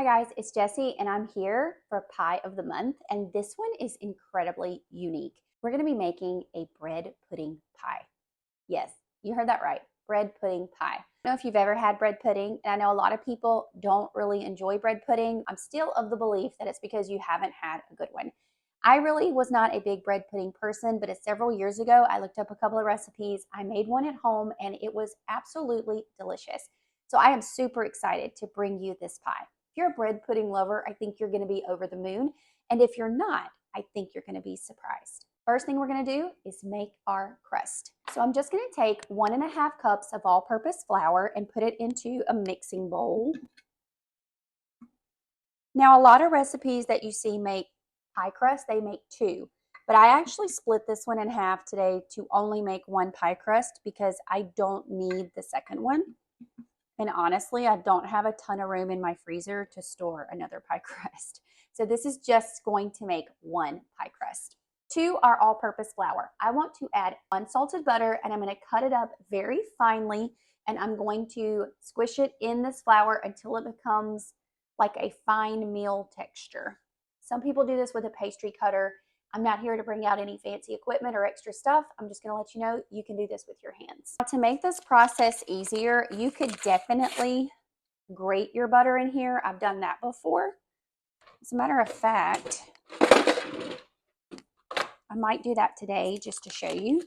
Hi guys, it's Jessie and I'm here for Pie of the Month, and this one is incredibly unique. We're going to be making a bread pudding pie. Yes, you heard that right, bread pudding pie. I don't know if you've ever had bread pudding, and I know a lot of people don't really enjoy bread pudding. I'm still of the belief that it's because you haven't had a good one. I really was not a big bread pudding person, but several years ago, I looked up a couple of recipes. I made one at home and it was absolutely delicious. So I am super excited to bring you this pie. If you're a bread pudding lover, I think you're going to be over the moon. And if you're not, I think you're going to be surprised. First thing we're going to do is make our crust. So I'm just going to take 1.5 cups of all-purpose flour and put it into a mixing bowl. Now, a lot of recipes that you see make pie crust, they make two. But I actually split this one in half today to only make one pie crust because I don't need the second one. And honestly, I don't have a ton of room in my freezer to store another pie crust. So this is just going to make one pie crust. To our all-purpose flour, I want to add unsalted butter, and I'm going to cut it up very finely, and I'm going to squish it in this flour until it becomes like a fine meal texture. Some people do this with a pastry cutter. I'm not here to bring out any fancy equipment or extra stuff. I'm just going to let you know you can do this with your hands. To make this process easier, you could definitely grate your butter in here. I've done that before. As a matter of fact, I might do that today just to show you.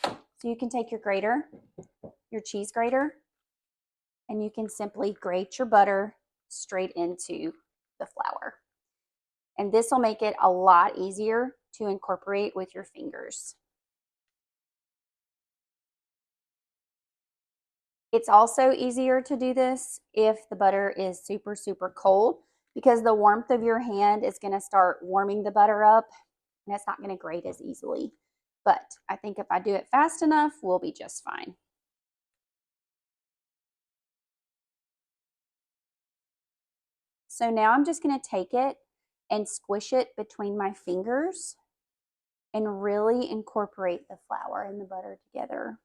So you can take your grater, your cheese grater, and you can simply grate your butter straight into the flour. And this will make it a lot easier to incorporate with your fingers. It's also easier to do this if the butter is super, super cold, because the warmth of your hand is going to start warming the butter up and it's not going to grate as easily. But I think if I do it fast enough, we'll be just fine. So now I'm just going to take it and squish it between my fingers and really incorporate the flour and the butter together.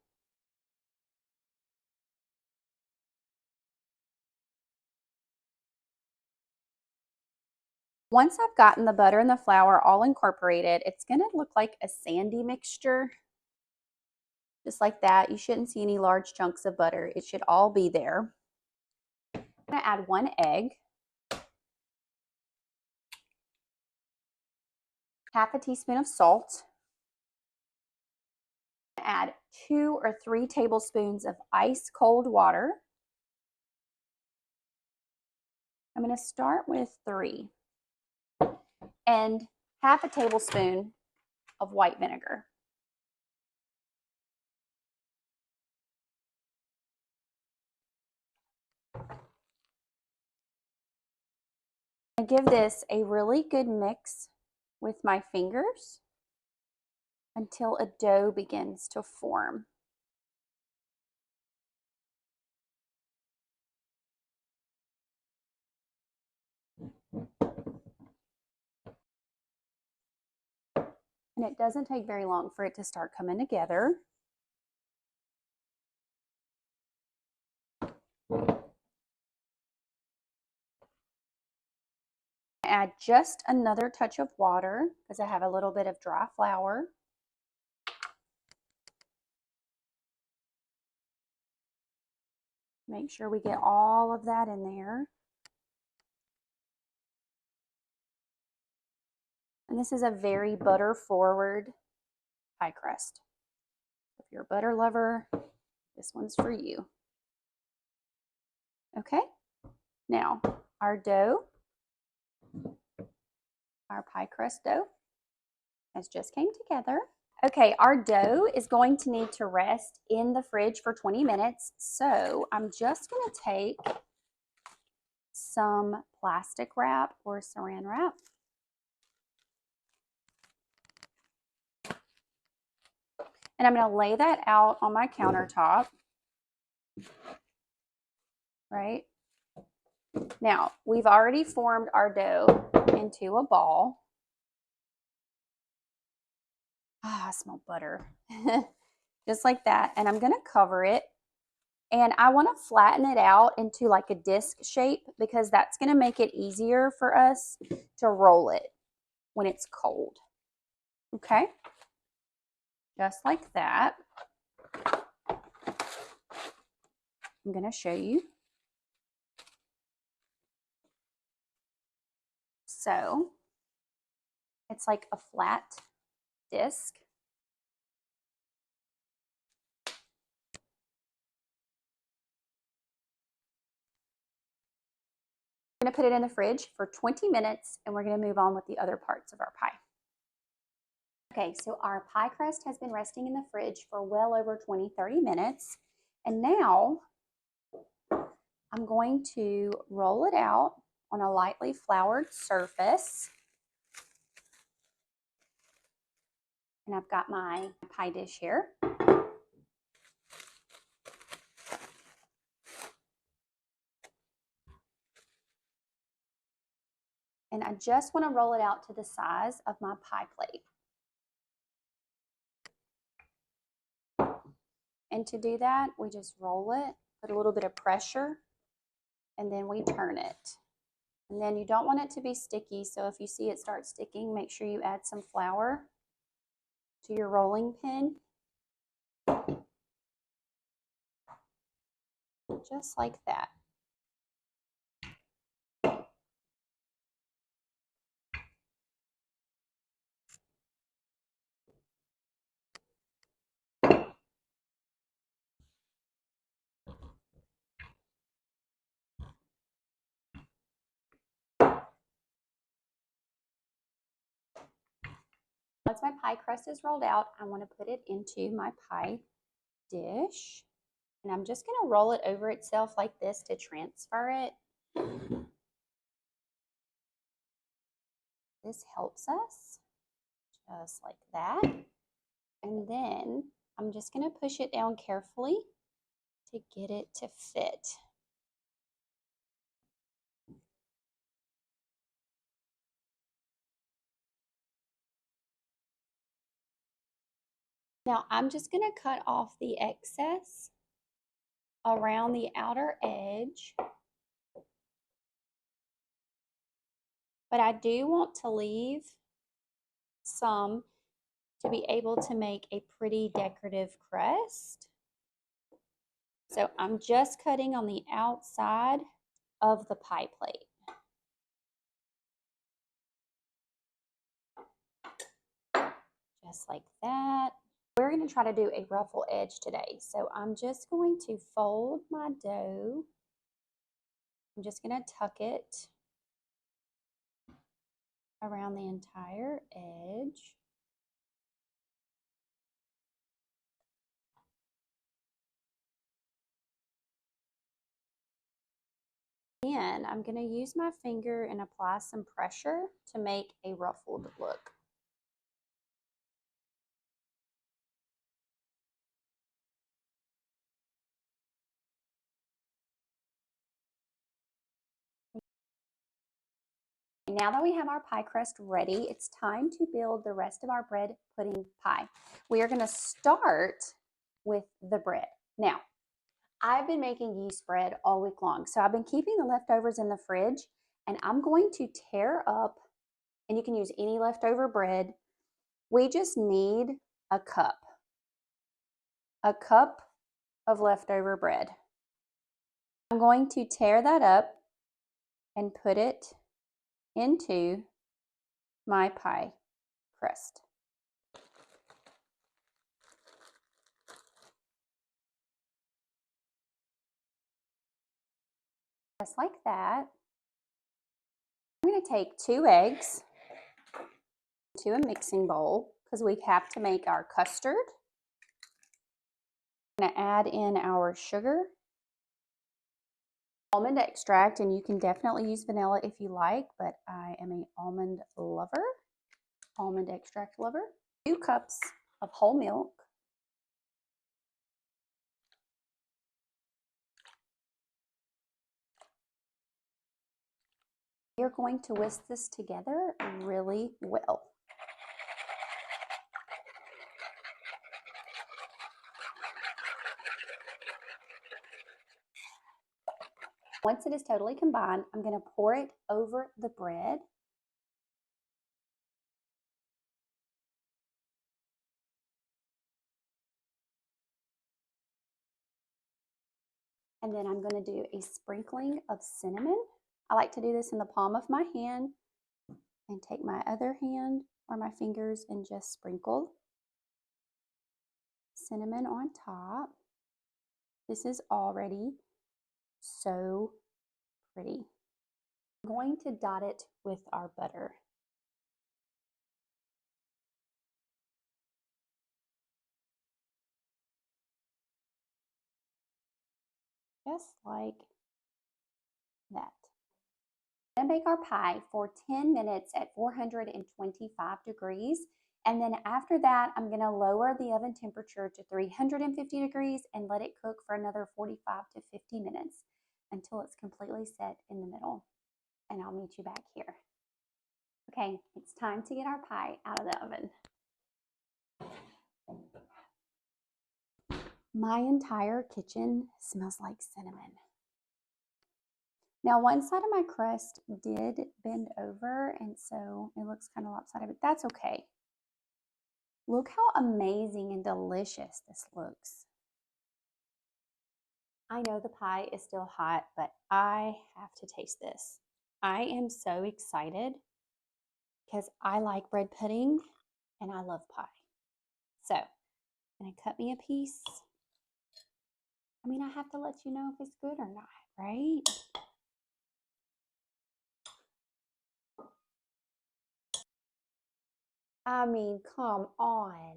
Once I've gotten the butter and the flour all incorporated, it's going to look like a sandy mixture. Just like that. You shouldn't see any large chunks of butter. It should all be there. I'm going to add 1 egg, half a teaspoon of salt, add 2 or 3 tablespoons of ice cold water. I'm going to start with 3, and half a tablespoon of white vinegar. I give this a really good mix with my fingers until a dough begins to form. And it doesn't take very long for it to start coming together. Add just another touch of water because I have a little bit of dry flour. Make sure we get all of that in there. And this is a very butter forward pie crust. If you're a butter lover, this one's for you. Okay, now our dough, our pie crust dough has just came together. Okay, our dough is going to need to rest in the fridge for 20 minutes. So I'm just going to take some plastic wrap or saran wrap. And I'm going to lay that out on my countertop. Right? Now, we've already formed our dough into a ball. Ah, I smell butter. Just like that. And I'm going to cover it And I want to flatten it out into like a disc shape because that's going to make it easier for us to roll it when it's cold. Okay, just like that. I'm going to show you. So it's like a flat disc. I'm going to put it in the fridge for 20 minutes and we're going to move on with the other parts of our pie. Okay, so our pie crust has been resting in the fridge for well over 20-30 minutes. And now I'm going to roll it out on a lightly floured surface. And I've got my pie dish here. And I just want to roll it out to the size of my pie plate. And to do that, we just roll it, put a little bit of pressure, and then we turn it. And then you don't want it to be sticky, so if you see it start sticking, make sure you add some flour to your rolling pin. Just like that. Once my pie crust is rolled out, I want to put it into my pie dish. And I'm just going to roll it over itself like this to transfer it. This helps us, just like that. And then I'm just going to push it down carefully to get it to fit. Now I'm just going to cut off the excess around the outer edge. But I do want to leave some to be able to make a pretty decorative crust. So I'm just cutting on the outside of the pie plate. Just like that. We're going to try to do a ruffle edge today. So I'm just going to fold my dough. I'm just going to tuck it around the entire edge. And I'm going to use my finger and apply some pressure to make a ruffled look. Now that we have our pie crust ready, it's time to build the rest of our bread pudding pie. We are going to start with the bread. Now, I've been making yeast bread all week long, so I've been keeping the leftovers in the fridge, and I'm going to tear up, and you can use any leftover bread. We just need a cup of leftover bread. I'm going to tear that up and put it into my pie crust. Just like that. I'm going to take 2 eggs to a mixing bowl because we have to make our custard. I'm going to add in our sugar, almond extract, and you can definitely use vanilla if you like, but I am an almond extract lover. 2 cups of whole milk. You're going to whisk this together really well. Once it is totally combined, I'm going to pour it over the bread. And then I'm going to do a sprinkling of cinnamon. I like to do this in the palm of my hand and take my other hand or my fingers and just sprinkle cinnamon on top. This is already so pretty. I'm going to dot it with our butter. Just like that. We're going to bake our pie for 10 minutes at 425 degrees. And then after that, I'm going to lower the oven temperature to 350 degrees and let it cook for another 45 to 50 minutes until it's completely set in the middle. And I'll meet you back here. Okay, it's time to get our pie out of the oven. My entire kitchen smells like cinnamon. Now, one side of my crust did bend over, and so it looks kind of lopsided, but that's okay. Look how amazing and delicious this looks. I know the pie is still hot, but I have to taste this. I am so excited because I like bread pudding and I love pie. So, I'm going to cut me a piece. I mean, I have to let you know if it's good or not, right? I mean, come on.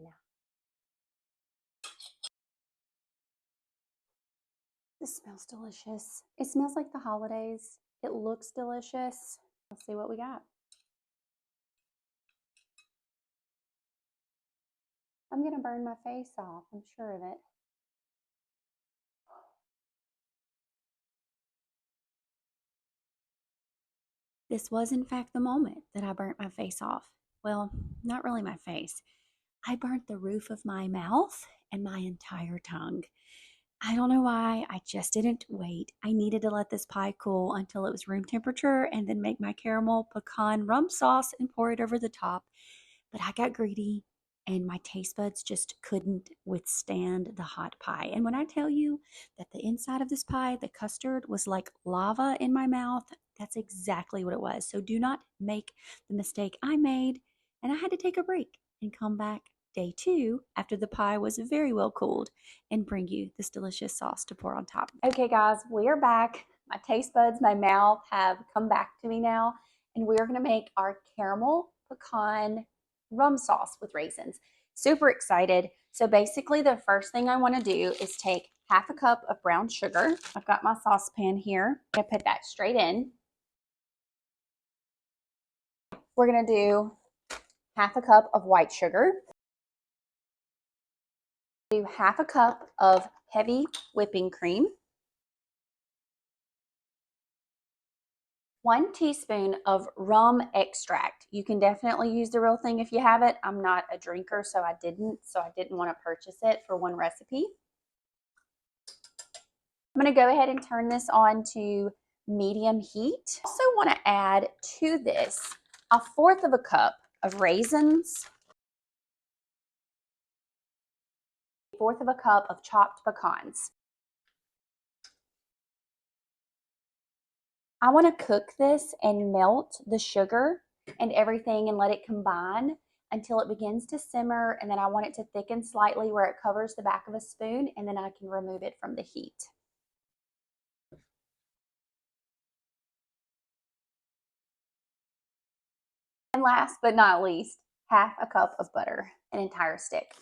This smells delicious. It smells like the holidays. It looks delicious. Let's see what we got. I'm going to burn my face off. I'm sure of it. This was, in fact, the moment that I burnt my face off. Well, not really my face. I burnt the roof of my mouth and my entire tongue. I don't know why. I just didn't wait. I needed to let this pie cool until it was room temperature and then make my caramel pecan rum sauce and pour it over the top. But I got greedy and my taste buds just couldn't withstand the hot pie. And when I tell you that the inside of this pie, the custard was like lava in my mouth, that's exactly what it was. So do not make the mistake I made. And I had to take a break and come back day 2 after the pie was very well cooled and bring you this delicious sauce to pour on top. Okay, guys, we're back. My taste buds, my mouth have come back to me now, and we're going to make our caramel pecan rum sauce with raisins. Super excited. So basically the first thing I want to do is take half a cup of brown sugar. I've got my saucepan here. I'm going to put that straight in. We're going to do half a cup of white sugar. Do half a cup of heavy whipping cream. 1 teaspoon of rum extract. You can definitely use the real thing if you have it. I'm not a drinker, so I didn't want to purchase it for one recipe. I'm going to go ahead and turn this on to medium heat. I also want to add to this 1/4 of a cup of raisins, 1/4 of a cup of chopped pecans. I want to cook this and melt the sugar and everything and let it combine until it begins to simmer, and then I want it to thicken slightly where it covers the back of a spoon, and then I can remove it from the heat. And last but not least, half a cup of butter, an entire stick.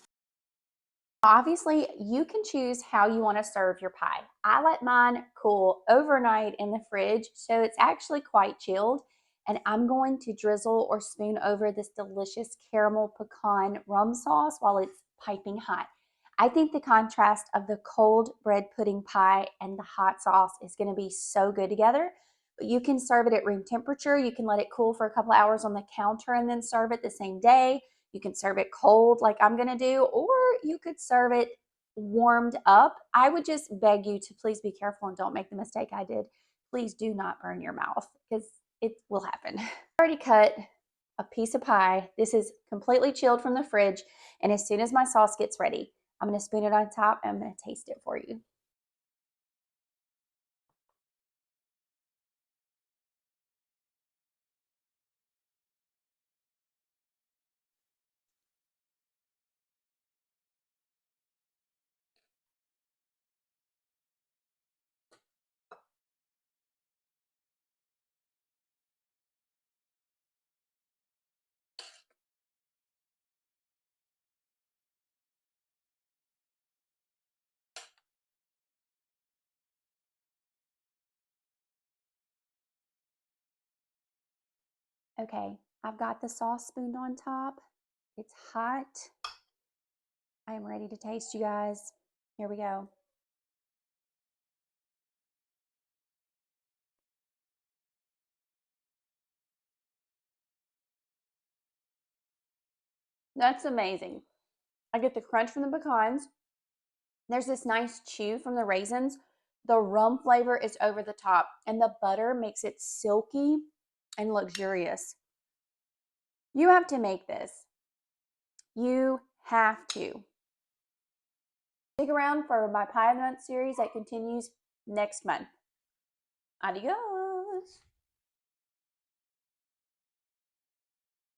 Obviously, you can choose how you want to serve your pie. I let mine cool overnight in the fridge, so it's actually quite chilled. And I'm going to drizzle or spoon over this delicious caramel pecan rum sauce while it's piping hot. I think the contrast of the cold bread pudding pie and the hot sauce is going to be so good together. But you can serve it at room temperature. You can let it cool for a couple hours on the counter and then serve it the same day. You can serve it cold like I'm going to do, or you could serve it warmed up. I would just beg you to please be careful and don't make the mistake I did. Please do not burn your mouth because it will happen. I already cut a piece of pie. This is completely chilled from the fridge. And as soon as my sauce gets ready, I'm going to spoon it on top and I'm going to taste it for you. Okay, I've got the sauce spooned on top. It's hot. I am ready to taste, you guys. Here we go. That's amazing. I get the crunch from the pecans. There's this nice chew from the raisins. The rum flavor is over the top, and the butter makes it silky and luxurious. You have to make this. You have to. Stick around for my pie nut series that continues next month. Adios.